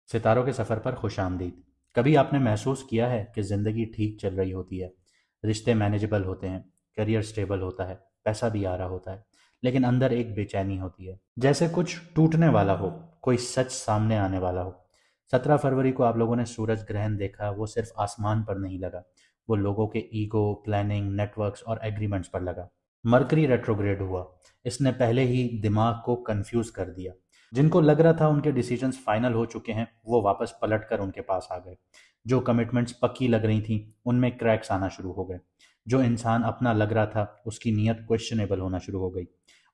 सितारों के सफ़र पर खुशामदीद। कभी आपने महसूस किया है कि ज़िंदगी ठीक चल रही होती है, रिश्ते मैनेजेबल होते हैं, करियर स्टेबल होता है, पैसा भी आ रहा होता है, लेकिन अंदर एक बेचैनी होती है, जैसे कुछ टूटने वाला हो, कोई सच सामने आने वाला हो। 17 फरवरी को आप लोगों ने सूरज ग्रहण देखा, वो सिर्फ आसमान पर नहीं लगा, वो लोगों के ईगो, प्लानिंग, नेटवर्क्स और एग्रीमेंट्स पर लगा। मरकरी रेट्रोग्रेड हुआ, इसने पहले ही दिमाग को कंफ्यूज कर दिया। जिनको लग रहा था उनके डिसीजंस फाइनल हो चुके हैं, वो वापस पलट कर उनके पास आ गए। जो कमिटमेंट्स पक्की लग रही थी, उनमें क्रैक्स आना शुरू हो गए। जो इंसान अपना लग रहा था, उसकी नीयत क्वेश्चनेबल होना शुरू हो गई।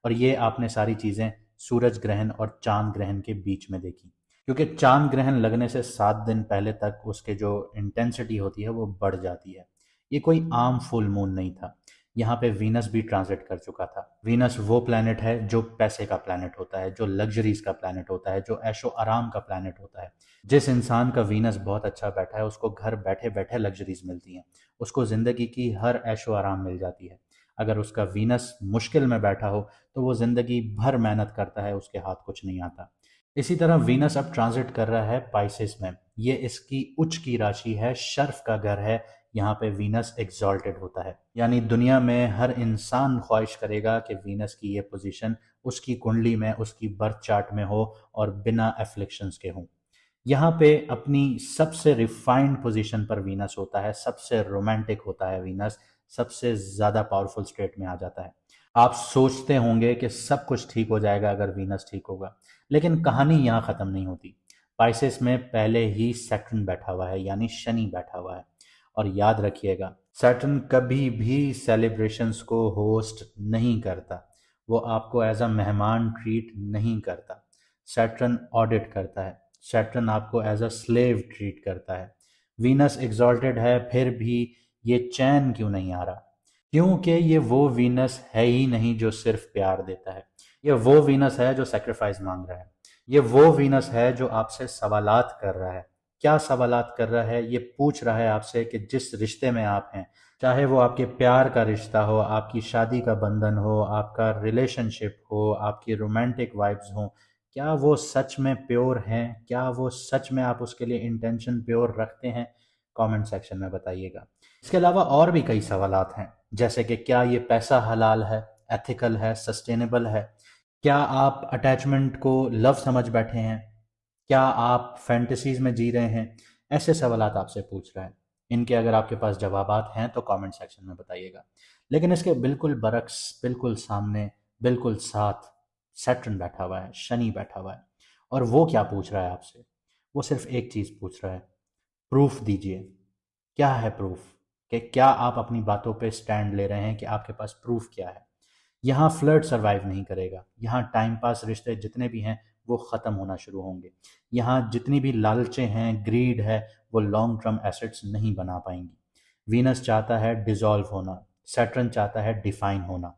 और ये आपने सारी चीज़ें सूरज ग्रहण और चांद ग्रहण के बीच में देखी। क्योंकि चांद ग्रहण लगने से 7 दिन पहले तक उसके जो इंटेंसिटी होती है वो बढ़ जाती है। ये कोई आम फुल मून नहीं था। यहाँ पे वीनस भी ट्रांजिट कर चुका था। वीनस वो प्लैनेट है जो पैसे का प्लैनेट होता है, जो लग्जरीज का प्लैनेट होता है, जो ऐशो आराम का प्लैनेट होता है। जिस इंसान का वीनस बहुत अच्छा बैठा है, उसको घर बैठे बैठे लग्जरीज मिलती हैं, उसको जिंदगी की हर ऐशो आराम मिल जाती है। अगर उसका वीनस मुश्किल में बैठा हो तो वो जिंदगी भर मेहनत करता है, उसके हाथ कुछ नहीं आता। इसी तरह वीनस अब ट्रांजिट कर रहा है पाइसेस में। ये इसकी उच्च की राशि है, शर्फ का घर है। यहाँ पे वीनस एग्जॉल्टेड होता है, यानी दुनिया में हर इंसान ख्वाहिश करेगा कि वीनस की ये पोजीशन उसकी कुंडली में, उसकी बर्थ चार्ट में हो और बिना एफ्लिक्शंस के हो। यहाँ पे अपनी सबसे रिफाइंड पोजीशन पर वीनस होता है, सबसे रोमांटिक होता है वीनस, सबसे ज़्यादा पावरफुल स्टेट में आ जाता है। आप सोचते होंगे कि सब कुछ ठीक हो जाएगा अगर वीनस ठीक होगा, लेकिन कहानी यहाँ ख़त्म नहीं होती। पाइसेस में पहले ही सैटर्न बैठा हुआ है, यानी शनि बैठा हुआ है। और याद रखिएगा, सैटर्न कभी भी सेलिब्रेशंस को होस्ट नहीं करता। वो आपको एज अ मेहमान ट्रीट नहीं करता। सैटर्न ऑडिट करता है। सैटर्न आपको एज अ स्लेव ट्रीट करता है। वीनस एग्जॉल्टेड है, फिर भी ये चैन क्यों नहीं आ रहा? क्योंकि ये वो वीनस है ही नहीं जो सिर्फ प्यार देता है। ये वो वीनस है जो सेक्रीफाइस मांग रहा है। ये वो वीनस है जो आपसे सवालात कर रहा है। क्या सवालात कर रहा है? ये पूछ रहा है आपसे कि जिस रिश्ते में आप हैं, चाहे वो आपके प्यार का रिश्ता हो, आपकी शादी का बंधन हो, आपका रिलेशनशिप हो, आपकी रोमांटिक वाइब्स हो, क्या वो सच में प्योर हैं? क्या वो सच में आप उसके लिए इंटेंशन प्योर रखते हैं? कमेंट सेक्शन में बताइएगा। इसके अलावा और भी कई सवालात हैं, जैसे कि क्या ये पैसा हलाल है, एथिकल है, सस्टेनेबल है? क्या आप अटैचमेंट को लव समझ बैठे हैं? क्या आप फैंटेसीज में जी रहे हैं? ऐसे सवालात आपसे पूछ रहा है। इनके अगर आपके पास जवाबात हैं तो कमेंट सेक्शन में बताइएगा। लेकिन इसके बिल्कुल बरक्स, बिल्कुल सामने, बिल्कुल साथ सैटर्न बैठा हुआ है, शनि बैठा हुआ है। और वो क्या पूछ रहा है आपसे? वो सिर्फ एक चीज़ पूछ रहा है, प्रूफ दीजिए। क्या है प्रूफ? कि क्या आप अपनी बातों पे स्टैंड ले रहे हैं? कि आपके पास प्रूफ क्या है? यहाँ फ्लर्ट सर्वाइव नहीं करेगा। यहाँ टाइम पास रिश्ते जितने भी हैं वो ख़त्म होना शुरू होंगे। यहाँ जितनी भी लालचें हैं, ग्रीड है, वो लॉन्ग टर्म एसेट्स नहीं बना पाएंगी। वीनस चाहता है डिसॉल्व होना, सैटर्न चाहता है डिफाइन होना।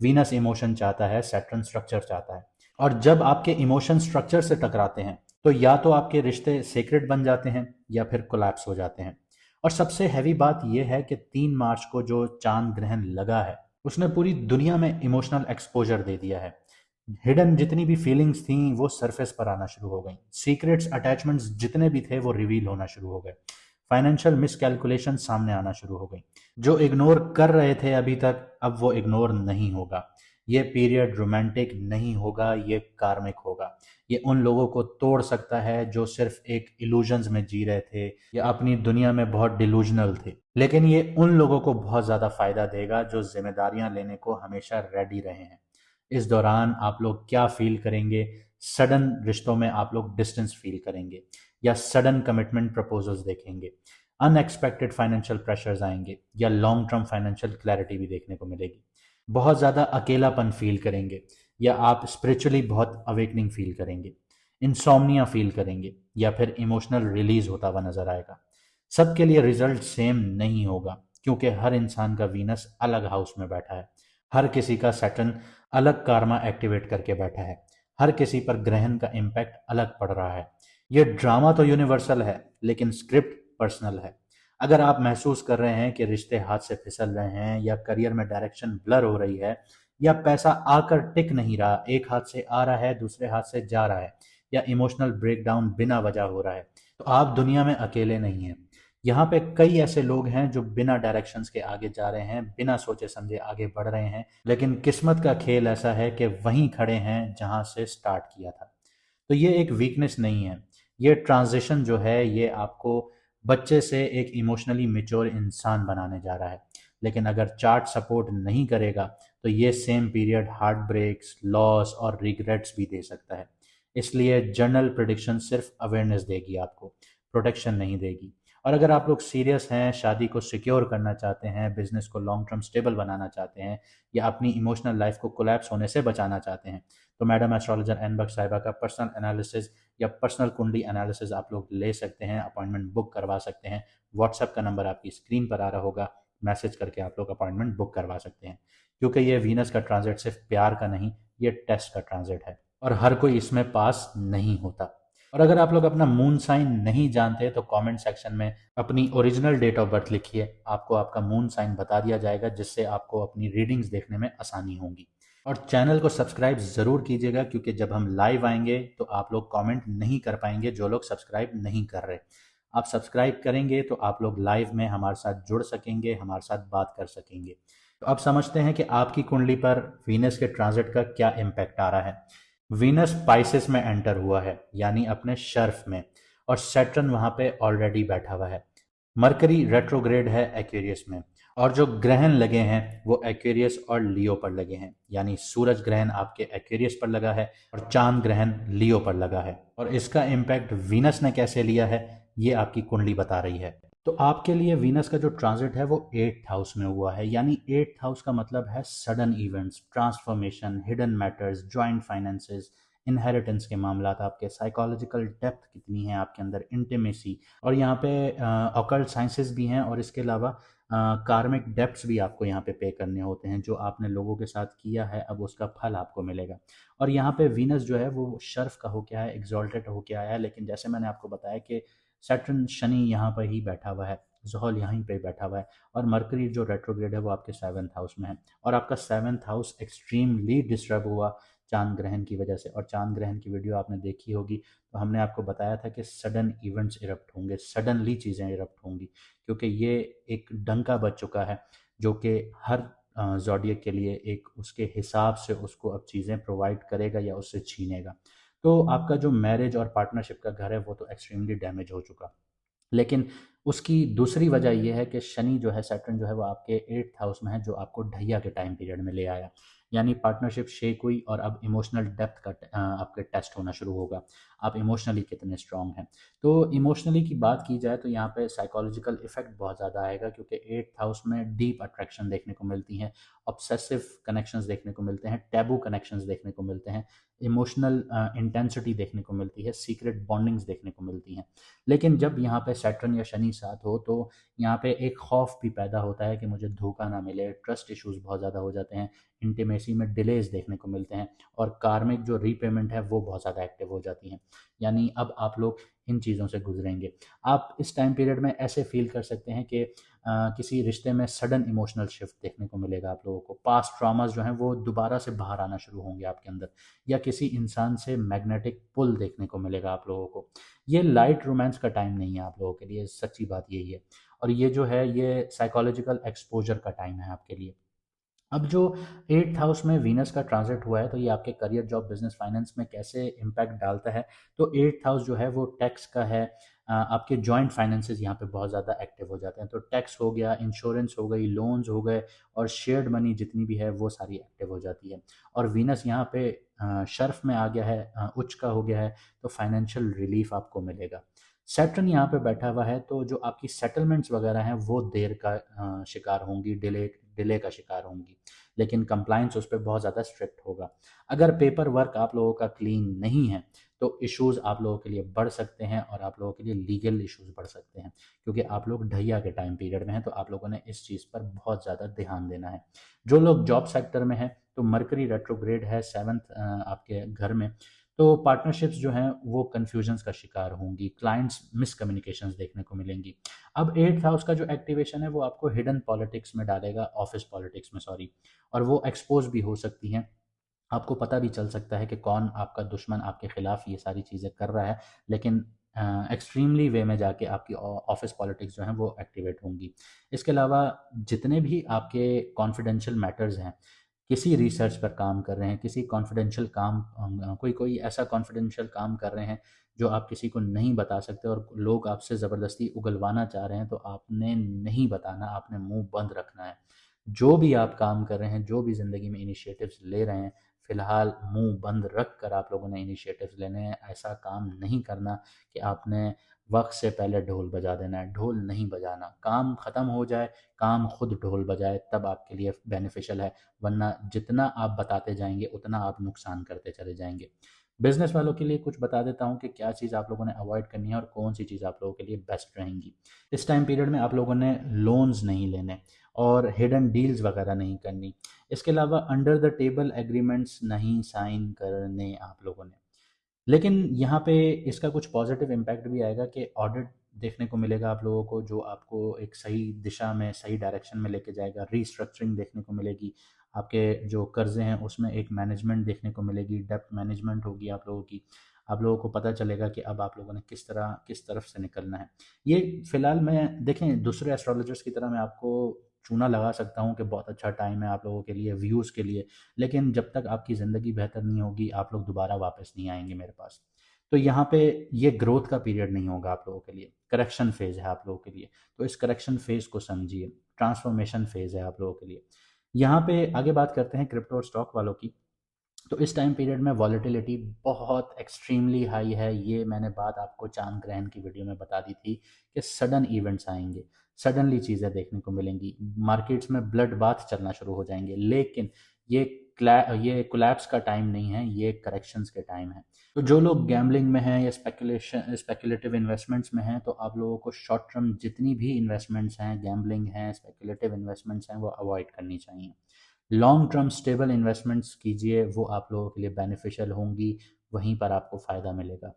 वीनस इमोशन चाहता है, सैटर्न स्ट्रक्चर चाहता है। और जब आपके इमोशन स्ट्रक्चर से टकराते हैं तो या तो आपके रिश्ते सेक्रेट बन जाते हैं या फिर कोलैप्स हो जाते हैं। और सबसे हैवी बात यह है कि 3 मार्च को जो चांद ग्रहण लगा है, उसने पूरी दुनिया में इमोशनल एक्सपोजर दे दिया है। हिडन जितनी भी फीलिंग्स थी वो सरफेस पर आना शुरू हो गई। सीक्रेट्स, अटैचमेंट्स जितने भी थे वो रिवील होना शुरू हो गए। फाइनेंशियल मिसकैलकुलेशन सामने आना शुरू हो गई। जो इग्नोर कर रहे थे अभी तक, अब वो इग्नोर नहीं होगा। ये पीरियड रोमांटिक नहीं होगा, ये कार्मिक होगा। ये उन लोगों को तोड़ सकता है जो सिर्फ एक इल्यूजन्स में जी रहे थे या अपनी दुनिया में बहुत डिलूजनल थे। लेकिन ये उन लोगों को बहुत ज़्यादा फायदा देगा जो जिम्मेदारियां लेने को हमेशा रेडी रहे हैं। इस दौरान आप लोग क्या फील करेंगे? सडन रिश्तों में आप लोग डिस्टेंस फील करेंगे या सडन कमिटमेंट प्रपोजल्स देखेंगे? अनएक्सपेक्टेड फाइनेंशियल प्रेशर्स आएंगे या लॉन्ग टर्म फाइनेंशियल क्लैरिटी भी देखने को मिलेगी? बहुत ज़्यादा अकेलापन फील करेंगे या आप स्पिरिचुअली बहुत अवेकनिंग फील करेंगे? इंसोम्निया फील करेंगे या फिर इमोशनल रिलीज होता हुआ नजर आएगा? सबके लिए रिजल्ट सेम नहीं होगा, क्योंकि हर इंसान का वीनस अलग हाउस में बैठा है। हर किसी का सैटर्न अलग कार्मा एक्टिवेट करके बैठा है। हर किसी पर ग्रहण का इम्पैक्ट अलग पड़ रहा है। यह ड्रामा तो यूनिवर्सल है, लेकिन स्क्रिप्ट पर्सनल है। अगर आप महसूस कर रहे हैं कि रिश्ते हाथ से फिसल रहे हैं या करियर में डायरेक्शन ब्लर हो रही है या पैसा आकर टिक नहीं रहा, एक हाथ से आ रहा है दूसरे हाथ से जा रहा है, या इमोशनल ब्रेकडाउन बिना वजह हो रहा है, तो आप दुनिया में अकेले नहीं हैं। यहाँ पे कई ऐसे लोग हैं जो बिना डायरेक्शंस के आगे जा रहे हैं, बिना सोचे समझे आगे बढ़ रहे हैं, लेकिन किस्मत का खेल ऐसा है कि वहीं खड़े हैं जहां से स्टार्ट किया था। तो ये एक वीकनेस नहीं है, ये ट्रांजिशन जो है ये आपको बच्चे से एक इमोशनली मेच्योर इंसान बनाने जा रहा है। लेकिन अगर चार्ट सपोर्ट नहीं करेगा तो ये same period heart breaks, loss और रिग्रेट्स भी दे सकता है। इसलिए जर्नल प्रिडिक्शन सिर्फ अवेयरनेस देगी आपको, प्रोटेक्शन नहीं देगी। और अगर आप लोग सीरियस हैं, शादी को सिक्योर करना चाहते हैं, बिजनेस को लॉन्ग टर्म स्टेबल बनाना चाहते हैं, या अपनी इमोशनल लाइफ को कोलैप्स होने से बचाना चाहते हैं, तो मैडम एस्ट्रोलॉजर एन बख्श साहिबा का पर्सनल एनालिसिस या पर्सनल कुंडली एनालिसिस आप लोग ले सकते हैं, अपॉइंटमेंट बुक करवा सकते हैं। व्हाट्सएप का नंबर आपकी स्क्रीन पर आ रहा होगा, मैसेज करके आप लोग अपॉइंटमेंट बुक करवा सकते हैं। क्योंकि ये वीनस का ट्रांजिट सिर्फ प्यार का नहीं, ये टेस्ट का ट्रांजिट है और हर कोई इसमें पास नहीं होता। और अगर आप लोग अपना मून साइन नहीं जानते तो कमेंट सेक्शन में अपनी ओरिजिनल डेट ऑफ बर्थ लिखिए, आपको आपका मून साइन बता दिया जाएगा, जिससे आपको अपनी रीडिंग्स देखने में आसानी होगी। और चैनल को सब्सक्राइब ज़रूर कीजिएगा, क्योंकि जब हम लाइव आएंगे तो आप लोग कमेंट नहीं कर पाएंगे जो लोग सब्सक्राइब नहीं कर रहे। आप सब्सक्राइब करेंगे तो आप लोग लाइव में हमारे साथ जुड़ सकेंगे, हमारे साथ बात कर सकेंगे। तो अब समझते हैं कि आपकी कुंडली पर वीनस के ट्रांजिट का क्या इम्पैक्ट आ रहा है। वीनस स्पाइसेस में एंटर हुआ है, यानी अपने शर्फ में, और सैटर्न वहां पे ऑलरेडी बैठा हुआ है। मरकरी रेट्रोग्रेड है एक्वेरियस में, और जो ग्रहण लगे हैं वो एक्वेरियस और लियो पर लगे हैं, यानी सूरज ग्रहण आपके एक्वेरियस पर लगा है और चांद ग्रहण लियो पर लगा है। और इसका इम्पैक्ट वीनस ने कैसे लिया है ये आपकी कुंडली बता रही है। तो आपके लिए वीनस का जो ट्रांजिट है वो 8th हाउस में हुआ है, यानी 8th हाउस का मतलब है sudden events, transformation, hidden matters, joint finances, inheritance के मामला, आपके साइकोलॉजिकल डेप्थ कितनी है आपके अंदर, इंटीमेसी, और यहाँ पे ऑकल्ट साइंसेस भी हैं, और इसके अलावा कार्मिक डेप्ट्स भी आपको यहाँ पे पे करने होते हैं, जो आपने लोगों के साथ किया है अब उसका फल आपको मिलेगा। और यहाँ पे वीनस जो है वो शर्फ का होके आया है, एग्जॉल्टेड होके आया है, लेकिन जैसे मैंने आपको बताया कि सैटर्न शनि यहाँ पर ही बैठा हुआ है, ज़ुहल यहीं पे बैठा हुआ है, और मरकरी जो रेट्रोग्रेड है वो आपके 7th हाउस में है, और आपका 7th हाउस एक्सट्रीमली डिस्टर्ब हुआ चांद ग्रहण की वजह से। और चांद ग्रहण की वीडियो आपने देखी होगी, तो हमने आपको बताया था कि सडन इवेंट्स इरप्ट होंगे, सडनली चीज़ें इरप्ट होंगी, क्योंकि ये एक डंका बज चुका है जो कि हर ज़ोडिएक के लिए एक उसके हिसाब से उसको अब चीज़ें प्रोवाइड करेगा या उससे छीनेगा। तो आपका जो मैरिज और पार्टनरशिप का घर है वो तो एक्सट्रीमली डैमेज हो चुका। लेकिन उसकी दूसरी वजह ये है कि शनि जो है, सैटर्न जो है वो आपके 8th हाउस में है, जो आपको ढैया के टाइम पीरियड में ले आया, यानी पार्टनरशिप शेक हुई, और अब इमोशनल डेप्थ का आपके टेस्ट होना शुरू होगा, आप इमोशनली कितने स्ट्रांग हैं। तो इमोशनली की बात की जाए तो यहाँ पे साइकोलॉजिकल इफेक्ट बहुत ज़्यादा आएगा, क्योंकि 8th हाउस में डीप अट्रैक्शन देखने को मिलती हैं, ऑब्सेसिव कनेक्शंस देखने को मिलते हैं, टैबू कनेक्शंस देखने को मिलते हैं, इमोशनल इंटेंसिटी देखने को मिलती है, सीक्रेट बॉन्डिंग्स देखने को मिलती हैं। लेकिन जब यहाँ पे सैटर्न या शनि साथ हो तो यहाँ पे एक खौफ भी पैदा होता है कि मुझे धोखा ना मिले, ट्रस्ट इश्यूज बहुत ज़्यादा हो जाते हैं, इंटीमेसी में डिलेज देखने को मिलते हैं, और कार्मिक जो रीपेमेंट है वो बहुत ज़्यादा एक्टिव हो जाती हैं। यानी अब आप लोग इन चीज़ों से गुजरेंगे। आप इस टाइम पीरियड में ऐसे फील कर सकते हैं कि किसी रिश्ते में सडन इमोशनल शिफ्ट देखने को मिलेगा आप लोगों को, पास्ट ट्रॉमास जो हैं वो दोबारा से बाहर आना शुरू होंगे आपके अंदर, या किसी इंसान से मैग्नेटिक पुल देखने को मिलेगा आप लोगों को। ये लाइट रोमांस का टाइम नहीं है आप लोगों के लिए, सच्ची बात यही है। और ये जो है ये साइकोलॉजिकल एक्सपोजर का टाइम है आपके लिए। अब जो 8th हाउस में वीनस का ट्रांजिट हुआ है तो ये आपके करियर, जॉब, बिजनेस, फाइनेंस में कैसे इम्पैक्ट डालता है। तो 8th हाउस जो है वो टैक्स का है। आपके जॉइंट फाइनेंसेस यहाँ पे बहुत ज़्यादा एक्टिव हो जाते हैं, तो टैक्स हो गया, इंश्योरेंस हो गई, लोन्स हो गए, और शेयर्ड मनी जितनी भी है वो सारी एक्टिव हो जाती है। और वीनस यहाँ पे शर्फ में आ गया है, उच्च का हो गया है, तो फाइनेंशियल रिलीफ आपको मिलेगा। सैटर्न यहाँ पे बैठा हुआ है, तो जो आपकी सेटलमेंट्स वगैरह हैं वो देर का शिकार होंगी, डिले डिले का शिकार होंगी, लेकिन कंप्लाइंस उस पर बहुत ज़्यादा स्ट्रिक्ट होगा। अगर पेपर वर्क आप लोगों का क्लीन नहीं है तो इश्यूज आप लोगों के लिए बढ़ सकते हैं, और आप लोगों के लिए लीगल इश्यूज बढ़ सकते हैं, क्योंकि आप लोग ढैया के टाइम पीरियड में हैं, तो आप लोगों ने इस चीज़ पर बहुत ज़्यादा ध्यान देना है। जो लोग जॉब सेक्टर में हैं तो मरकरी रेट्रोग्रेड है 7th आपके घर में, तो पार्टनरशिप्स जो हैं वो कन्फ्यूजन्स का शिकार होंगी, क्लाइंट्स मिसकम्युनिकेशंस देखने को मिलेंगी। अब 8th हाउस का जो एक्टिवेशन है वो आपको हिडन पॉलिटिक्स में डालेगा, ऑफिस पॉलिटिक्स में, सॉरी, और वो एक्सपोज भी हो सकती हैं। आपको पता भी चल सकता है कि कौन आपका दुश्मन आपके खिलाफ ये सारी चीज़ें कर रहा है, लेकिन एक्सट्रीमली वे में जाके आपकी ऑफिस पॉलिटिक्स जो हैं वो एक्टिवेट होंगी। इसके अलावा जितने भी आपके कॉन्फिडेंशियल मैटर्स हैं, किसी रिसर्च पर काम कर रहे हैं, किसी कॉन्फिडेंशियल काम, कोई कोई ऐसा कॉन्फिडेंशियल काम कर रहे हैं जो आप किसी को नहीं बता सकते और लोग आपसे ज़बरदस्ती उगलवाना चाह रहे हैं, तो आपने नहीं बताना, आपने मुंह बंद रखना है। जो भी आप काम कर रहे हैं, जो भी ज़िंदगी में इनिशिएटिव्स ले रहे हैं, फ़िलहाल मुंह बंद रख कर आप लोगों ने इनिशिएटिव्स लेने हैं। ऐसा काम नहीं करना कि आपने वक्त से पहले ढोल बजा देना है, ढोल नहीं बजाना। काम ख़त्म हो जाए, काम खुद ढोल बजाए, तब आपके लिए बेनिफिशियल है, वरना जितना आप बताते जाएंगे उतना आप नुकसान करते चले जाएंगे। बिजनेस वालों के लिए कुछ बता देता हूँ कि क्या चीज़ आप लोगों ने अवॉइड करनी है और कौन सी चीज़ आप लोगों के लिए बेस्ट रहेंगी। इस टाइम पीरियड में आप लोगों ने लोन्स नहीं लेने और हिडन डील्स वगैरह नहीं करनी। इसके अलावा अंडर द टेबल एग्रीमेंट्स नहीं साइन करने आप लोगों ने। लेकिन यहाँ पे इसका कुछ पॉजिटिव इम्पैक्ट भी आएगा कि ऑडिट देखने को मिलेगा आप लोगों को, जो आपको एक सही दिशा में, सही डायरेक्शन में लेके जाएगा। रीस्ट्रक्चरिंग देखने को मिलेगी, आपके जो कर्जे हैं उसमें एक मैनेजमेंट देखने को मिलेगी, डेप्थ मैनेजमेंट होगी आप लोगों की। आप लोगों को पता चलेगा कि अब आप लोगों ने किस तरफ से निकलना है। ये फिलहाल मैं देखें, दूसरे एस्ट्रोलॉजर्स की तरह मैं आपको चूना लगा सकता हूँ कि बहुत अच्छा टाइम है आप लोगों के लिए, व्यूज़ के लिए, लेकिन जब तक आपकी ज़िंदगी बेहतर नहीं होगी आप लोग दोबारा वापस नहीं आएंगे मेरे पास। तो यहाँ पे ये ग्रोथ का पीरियड नहीं होगा आप लोगों के लिए, करेक्शन फेज़ है आप लोगों के लिए। तो इस करेक्शन फेज़ को समझिए, ट्रांसफॉर्मेशन फेज़ है आप लोगों के लिए। यहाँ पे आगे बात करते हैं क्रिप्टो और स्टॉक वालों की। तो इस टाइम पीरियड में वॉलेटिलिटी बहुत एक्सट्रीमली हाई है। ये मैंने बात आपको चांद ग्रहण की वीडियो में बता दी थी कि सडन इवेंट्स आएंगे, सडनली चीज़ें देखने को मिलेंगी, मार्केट्स में ब्लड बाथ चलना शुरू हो जाएंगे। लेकिन ये ये कोलैप्स का टाइम नहीं है, ये करेक्शंस के टाइम है। तो जो लोग गैम्बलिंग में हैं या स्पेकुलेटिव इन्वेस्टमेंट्स में हैं, तो आप लोगों को शॉर्ट टर्म जितनी भी इन्वेस्टमेंट्स हैं, गैम्बलिंग हैं, स्पेकुलेटिव इन्वेस्टमेंट्स हैं, वो अवॉइड करनी चाहिए। लॉन्ग टर्म स्टेबल इन्वेस्टमेंट्स कीजिए, वो आप लोगों के लिए बेनिफिशियल होंगी, वहीं पर आपको फ़ायदा मिलेगा।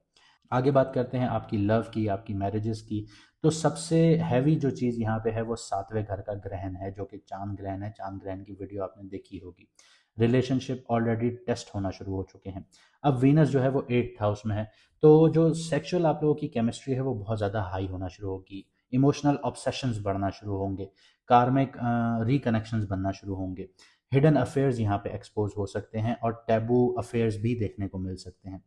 आगे बात करते हैं आपकी लव की, आपकी मैरिजेस की। तो सबसे हैवी जो चीज़ यहाँ पे है वो सातवें घर का ग्रहण है, जो कि चांद ग्रहण है। चांद ग्रहण की वीडियो आपने देखी होगी। रिलेशनशिप ऑलरेडी टेस्ट होना शुरू हो चुके हैं। अब वीनस जो है वो 8th हाउस में है, तो जो सेक्सुअल आप लोगों की केमिस्ट्री है वो बहुत ज़्यादा हाई होना शुरू होगी। इमोशनल ऑब्सेशंस बढ़ना शुरू होंगे, कार्मिक रिकनेक्शंस बनना शुरू होंगे। हिडन अफेयर्स यहाँ पे एक्सपोज हो सकते हैं और टैबू अफेयर्स भी देखने को मिल सकते हैं।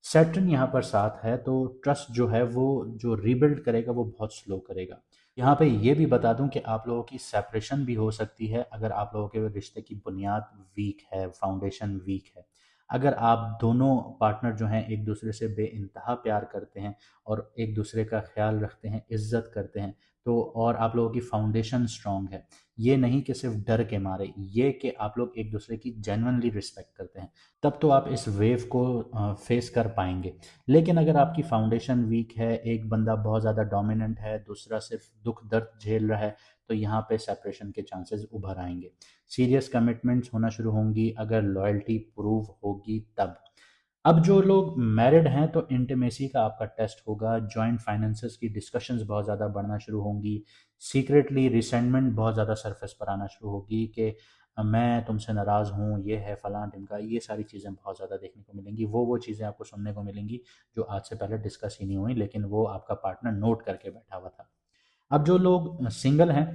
सैटर्न यहाँ पर साथ है, तो ट्रस्ट जो है वो जो रीबिल्ड करेगा वो बहुत स्लो करेगा। यहाँ पे ये भी बता दूं कि आप लोगों की सेपरेशन भी हो सकती है अगर आप लोगों के रिश्ते की बुनियाद वीक है, फाउंडेशन वीक है। अगर आप दोनों पार्टनर जो हैं एक दूसरे से बेइंतहा प्यार करते हैं और एक दूसरे का ख्याल रखते हैं, इज्जत करते हैं, तो और आप लोगों की फाउंडेशन स्ट्रांग है, ये नहीं कि सिर्फ डर के मारे, ये कि आप लोग एक दूसरे की जेन्युइनली रिस्पेक्ट करते हैं, तब तो आप इस वेव को फेस कर पाएंगे। लेकिन अगर आपकी फाउंडेशन वीक है, एक बंदा बहुत ज़्यादा डोमिनेंट है, दूसरा सिर्फ दुख दर्द झेल रहा है, तो यहाँ पे सेपरेशन के चांसेस उभर आएंगे। सीरियस कमिटमेंट्स होना शुरू होंगी अगर लॉयल्टी प्रूव होगी तब। अब जो लोग मैरिड हैं तो इंटीमेसी का आपका टेस्ट होगा, जॉइंट फाइनेंसेस की डिस्कशंस बहुत ज़्यादा बढ़ना शुरू होंगी, सीक्रेटली रिसेंटमेंट बहुत ज़्यादा सरफेस पर आना शुरू होगी कि मैं तुमसे नाराज़ हूँ, ये है फलां ढिमका, ये सारी चीज़ें बहुत ज़्यादा देखने को मिलेंगी। वो चीज़ें आपको सुनने को मिलेंगी जो आज से पहले डिस्कस ही नहीं हुई, लेकिन वो आपका पार्टनर नोट करके बैठा हुआ था। अब जो लोग सिंगल हैं,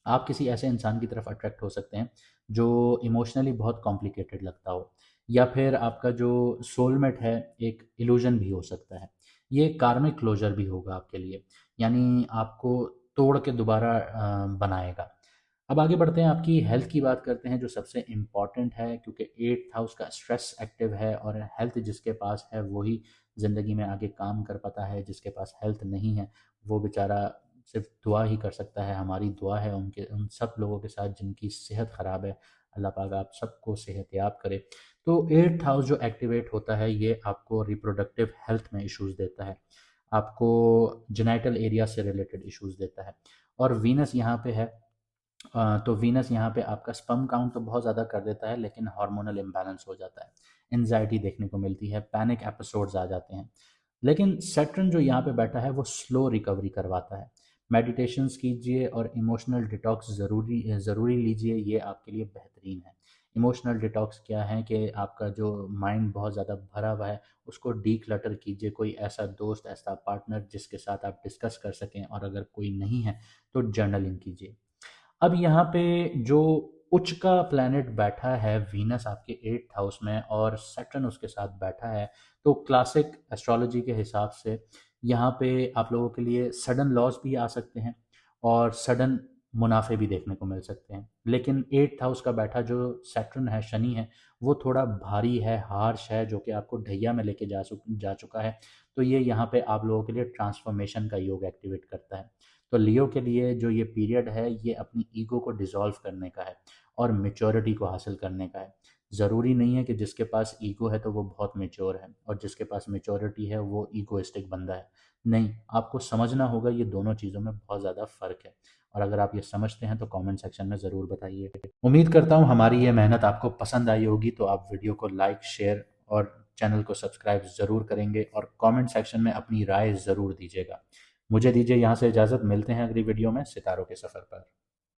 आप किसी ऐसे इंसान की तरफ अट्रैक्ट हो सकते हैं जो इमोशनली बहुत कॉम्प्लिकेटेड लगता हो, या फिर आपका जो सोलमेट है एक इल्यूजन भी हो सकता है। ये कार्मिक क्लोजर भी होगा आपके लिए, यानी आपको तोड़ के दोबारा बनाएगा। अब आगे बढ़ते हैं, आपकी हेल्थ की बात करते हैं जो सबसे इम्पॉर्टेंट है, क्योंकि 8th हाउस का स्ट्रेस एक्टिव है और हेल्थ जिसके पास है वही ज़िंदगी में आगे काम कर पाता है, जिसके पास हेल्थ नहीं है वो बेचारा सिर्फ दुआ ही कर सकता है। हमारी दुआ है उन सब लोगों के साथ जिनकी सेहत ख़राब है। अल्लाह पाक आप सबको सेहत याब करे। तो 8th हाउस जो एक्टिवेट होता है ये आपको रिप्रोडक्टिव हेल्थ में इश्यूज़ देता है, आपको जेनाइटल एरिया से रिलेटेड इश्यूज़ देता है। और वीनस यहाँ पे है, तो वीनस यहाँ पे आपका स्पर्म काउंट तो बहुत ज़्यादा कर देता है, लेकिन हार्मोनल इम्बैलेंस हो जाता है, एंजाइटी देखने को मिलती है, पैनिक एपिसोड्स आ जाते हैं। लेकिन सैटर्न जो यहाँ पे बैठा है वो स्लो रिकवरी करवाता है। मेडिटेशंस कीजिए और इमोशनल डिटॉक्स ज़रूरी लीजिए, ये आपके लिए बेहतरीन है। इमोशनल डिटॉक्स क्या है कि आपका जो माइंड बहुत ज़्यादा भरा हुआ है उसको डी क्लटर कीजिए। कोई ऐसा दोस्त, ऐसा पार्टनर जिसके साथ आप डिस्कस कर सकें, और अगर कोई नहीं है तो जर्नलिंग कीजिए। अब यहाँ पे जो उच्च का प्लैनेट बैठा है वीनस आपके 8th हाउस में और सैटर्न उसके साथ बैठा है, तो क्लासिक एस्ट्रोलॉजी के हिसाब से यहाँ पे आप लोगों के लिए सडन लॉस भी आ सकते हैं और सडन मुनाफे भी देखने को मिल सकते हैं। लेकिन 8th हाउस का बैठा जो सैटर्न है, शनि है, वो थोड़ा भारी है, हार्श है, जो कि आपको ढैया में लेके जा चुका है। तो ये यहाँ पे आप लोगों के लिए ट्रांसफॉर्मेशन का योग एक्टिवेट करता है। तो लियो के लिए जो ये पीरियड है ये अपनी ईगो को डिसॉल्व करने का है और मेच्योरिटी को हासिल करने का है। ज़रूरी नहीं है कि जिसके पास ईगो है तो वो बहुत मेच्योर है और जिसके पास मेच्योरिटी है वो ईगोइस्टिक बंदा है। नहीं, आपको समझना होगा ये दोनों चीज़ों में बहुत ज़्यादा फ़र्क है। और अगर आप ये समझते हैं तो कमेंट सेक्शन में ज़रूर बताइए। उम्मीद करता हूँ हमारी ये मेहनत आपको पसंद आई होगी, तो आप वीडियो को लाइक, शेयर और चैनल को सब्सक्राइब ज़रूर करेंगे और कमेंट सेक्शन में अपनी राय ज़रूर दीजिएगा। मुझे दीजिए यहाँ से इजाज़त, मिलते हैं अगली वीडियो में सितारों के सफ़र पर।